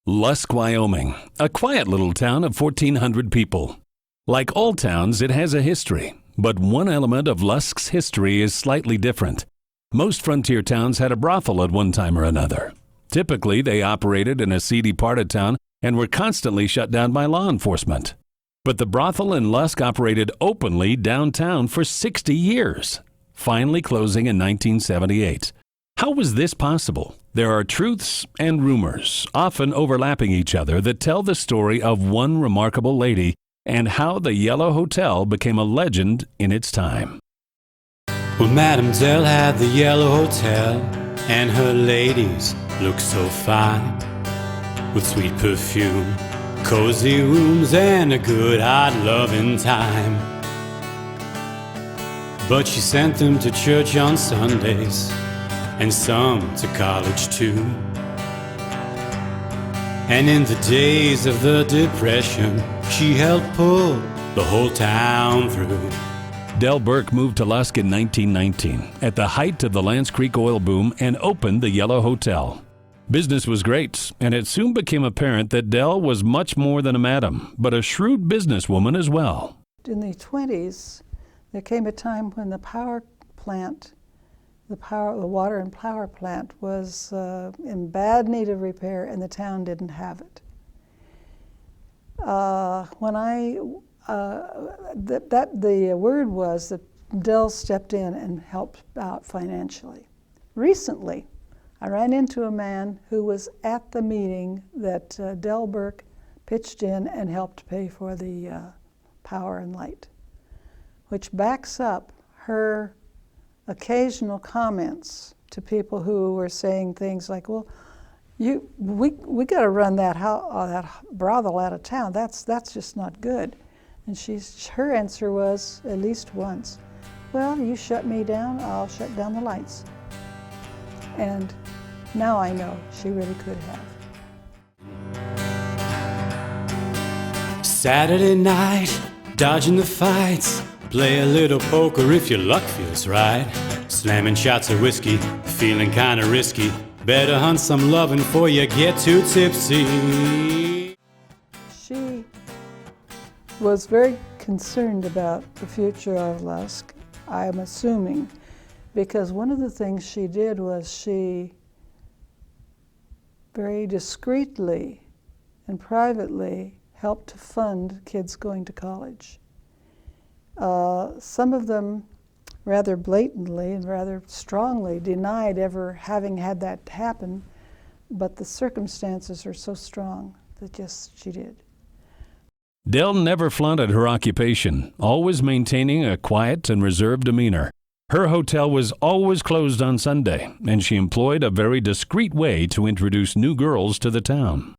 Lusk, Wyoming, a quiet little town of 1,400 people. Like all towns, it has a history, but one element of Lusk's history is slightly different. Most frontier towns had a brothel at one time or another. Typically, they operated in a seedy part of town and were constantly shut down by law enforcement. But the brothel in Lusk operated openly downtown for 60 years, finally closing in 1978. How was this possible? There are truths and rumors, often overlapping each other, that tell the story of one remarkable lady and how the Yellow Hotel became a legend in its time. Well, Madame Dell had the Yellow Hotel, and her ladies looked so fine, with sweet perfume, cozy rooms, and a good hot loving time. But she sent them to church on Sundays, and some to college too. And in the days of the Depression, she helped pull the whole town through. Dell Burke moved to Lusk in 1919 at the height of the Lance Creek oil boom and opened the Yellow Hotel. Business was great, and it soon became apparent that Dell was much more than a madam, but a shrewd businesswoman as well. In the 20s, there came a time when the power plant, the water and power plant was in bad need of repair, and the town didn't have it. The word was that Dell stepped in and helped out financially. Recently, I ran into a man who was at the meeting that Dell Burke pitched in and helped pay for the power and light, which backs up her occasional comments to people who were saying things like, well, we got to run that brothel out of town. That's just not good. And her answer was, at least once, well, you shut me down, I'll shut down the lights. And now I know she really could have. Saturday night, dodging the fights, play a little poker if your luck feels right. Slamming shots of whiskey, feeling kinda risky. Better hunt some lovin' before you get too tipsy. She was very concerned about the future of Lusk, I'm assuming, because one of the things she did was she very discreetly and privately helped to fund kids going to college. Some of them rather blatantly and rather strongly denied ever having had that happen, but the circumstances are so strong that just she did. Dell never flaunted her occupation, always maintaining a quiet and reserved demeanor. Her hotel was always closed on Sunday, and she employed a very discreet way to introduce new girls to the town.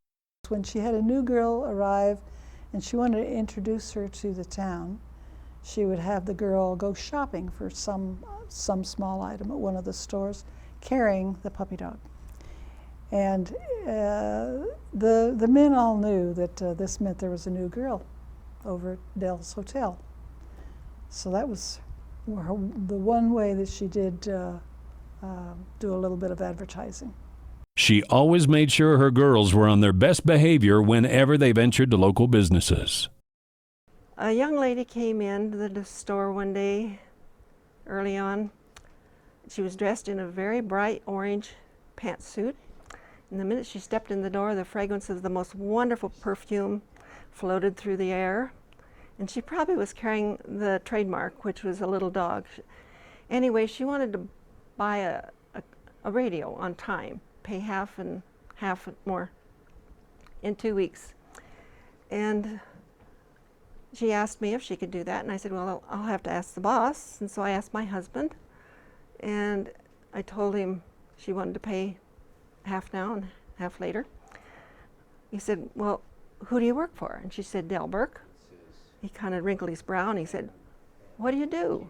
When she had a new girl arrive and she wanted to introduce her to the town, she would have the girl go shopping for some small item at one of the stores, carrying the puppy dog. And the men all knew that this meant there was a new girl over at Dell's Hotel. So that was the one way that she did do a little bit of advertising. She always made sure her girls were on their best behavior whenever they ventured to local businesses. A young lady came into the store one day early on. She was dressed in a very bright orange pantsuit. And the minute she stepped in the door, the fragrance of the most wonderful perfume floated through the air. And she probably was carrying the trademark, which was a little dog. Anyway, she wanted to buy a radio on time, pay half and half more in 2 weeks. And she asked me if she could do that, and I said, well, I'll have to ask the boss. And so I asked my husband, and I told him she wanted to pay half now and half later. He said, well, who do you work for? And she said, Dell Burke. He kind of wrinkled his brow and he said, what do you do?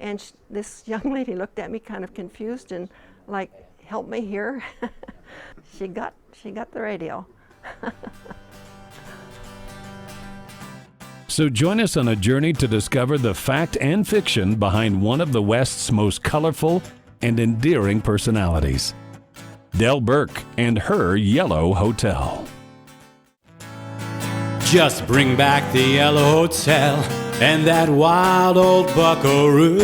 And this young lady looked at me kind of confused and like, help me here. She got the radio. So join us on a journey to discover the fact and fiction behind one of the West's most colorful and endearing personalities. Dell Burke and her Yellow Hotel. Just bring back the Yellow Hotel and that wild old buckaroo.